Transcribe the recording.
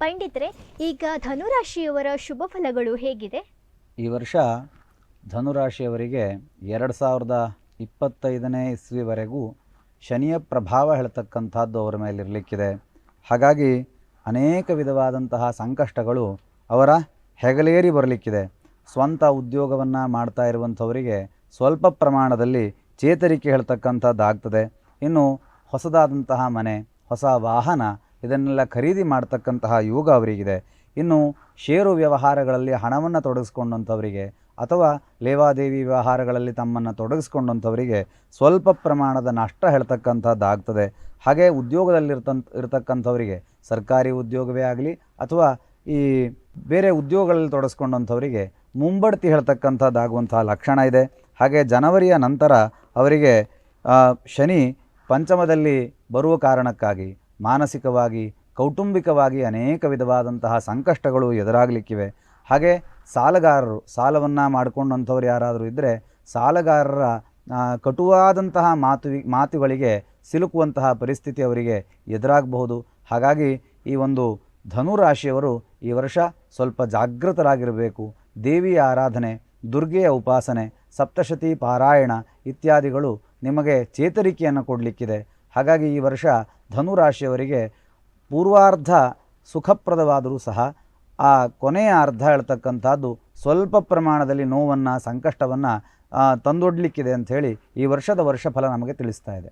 ಪಂಡಿತರೆ, ಈಗ ಧನುರಾಶಿಯವರ ಶುಭ ಫಲಗಳು ಹೇಗಿದೆ? ಈ ವರ್ಷ ಧನುರಾಶಿಯವರಿಗೆ 2025ನೇ ಇಸ್ವಿವರೆಗೂ ಶನಿಯ ಪ್ರಭಾವ ಹೇಳ್ತಕ್ಕಂಥದ್ದು ಅವರ ಮೇಲಿರಲಿಕ್ಕಿದೆ. ಹಾಗಾಗಿ ಅನೇಕ ವಿಧವಾದಂತಹ ಸಂಕಷ್ಟಗಳು ಅವರ ಹೆಗಲೇರಿ ಬರಲಿಕ್ಕಿದೆ. ಸ್ವಂತ ಉದ್ಯೋಗವನ್ನು ಮಾಡ್ತಾ ಇರುವಂಥವರಿಗೆ ಸ್ವಲ್ಪ ಪ್ರಮಾಣದಲ್ಲಿ ಚೇತರಿಕೆ ಹೇಳ್ತಕ್ಕಂಥದ್ದಾಗ್ತದೆ. ಇನ್ನು ಹೊಸದಾದಂತಹ ಮನೆ, ಹೊಸ ವಾಹನ ಇದನ್ನೆಲ್ಲ ಖರೀದಿ ಮಾಡ್ತಕ್ಕಂತಹ ಯೋಗ ಅವರಿಗಿದೆ. ಇನ್ನು ಷೇರು ವ್ಯವಹಾರಗಳಲ್ಲಿ ಹಣವನ್ನು ತೊಡಗಿಸ್ಕೊಂಡಂಥವರಿಗೆ ಅಥವಾ ಲೇವಾದೇವಿ ವ್ಯವಹಾರಗಳಲ್ಲಿ ತಮ್ಮನ್ನು ತೊಡಗಿಸ್ಕೊಂಡಂಥವರಿಗೆ ಸ್ವಲ್ಪ ಪ್ರಮಾಣದ ನಷ್ಟ ಹೇಳ್ತಕ್ಕಂಥದ್ದಾಗ್ತದೆ. ಹಾಗೆ ಇರತಕ್ಕಂಥವರಿಗೆ ಸರ್ಕಾರಿ ಉದ್ಯೋಗವೇ ಆಗಲಿ ಅಥವಾ ಈ ಬೇರೆ ಉದ್ಯೋಗಗಳಲ್ಲಿ ತೊಡಗಿಸ್ಕೊಂಡಂಥವರಿಗೆ ಮುಂಬಡ್ತಿ ಹೇಳ್ತಕ್ಕಂಥದ್ದಾಗುವಂತಹ ಲಕ್ಷಣ ಇದೆ. ಹಾಗೆ ಜನವರಿಯ ನಂತರ ಅವರಿಗೆ ಶನಿ ಪಂಚಮದಲ್ಲಿ ಬರುವ ಕಾರಣಕ್ಕಾಗಿ ಮಾನಸಿಕವಾಗಿ ಕೌಟುಂಬಿಕವಾಗಿ ಅನೇಕ ವಿಧವಾದಂತಹ ಸಂಕಷ್ಟಗಳು ಎದುರಾಗಲಿಕ್ಕಿವೆ. ಹಾಗೆ ಸಾಲಗಾರರು ಸಾಲವನ್ನು ಮಾಡಿಕೊಂಡಂಥವ್ರು ಯಾರಾದರೂ ಇದ್ದರೆ ಸಾಲಗಾರರ ಕಟುವಾದಂತಹ ಮಾತುಗಳಿಗೆ ಸಿಲುಕುವಂತಹ ಪರಿಸ್ಥಿತಿ ಅವರಿಗೆ ಎದುರಾಗಬಹುದು. ಹಾಗಾಗಿ ಈ ಒಂದು ಧನುರಾಶಿಯವರು ಈ ವರ್ಷ ಸ್ವಲ್ಪ ಜಾಗೃತರಾಗಿರಬೇಕು. ದೇವಿಯ ಆರಾಧನೆ, ದುರ್ಗೆಯ ಉಪಾಸನೆ, ಸಪ್ತಶತಿ ಪಾರಾಯಣ ಇತ್ಯಾದಿಗಳು ನಿಮಗೆ ಚೇತರಿಕೆಯನ್ನು ಕೊಡಲಿಕ್ಕಿದೆ. ಹಾಗಾಗಿ ಈ ವರ್ಷ ಧನುರಾಶಿಯವರಿಗೆ ಪೂರ್ವಾರ್ಧ ಸುಖಪ್ರದವಾದರೂ ಸಹ ಆ ಕೊನೆಯ ಅರ್ಧ ಹೇಳ್ತಕ್ಕಂಥದ್ದು ಸ್ವಲ್ಪ ಪ್ರಮಾಣದಲ್ಲಿ ನೋವನ್ನು ಸಂಕಷ್ಟವನ್ನು ತಂದೊಡ್ಲಿಕ್ಕಿದೆ ಅಂಥೇಳಿ ಈ ವರ್ಷದ ವರ್ಷಫಲ ನಮಗೆ ತಿಳಿಸ್ತಾ ಇದೆ.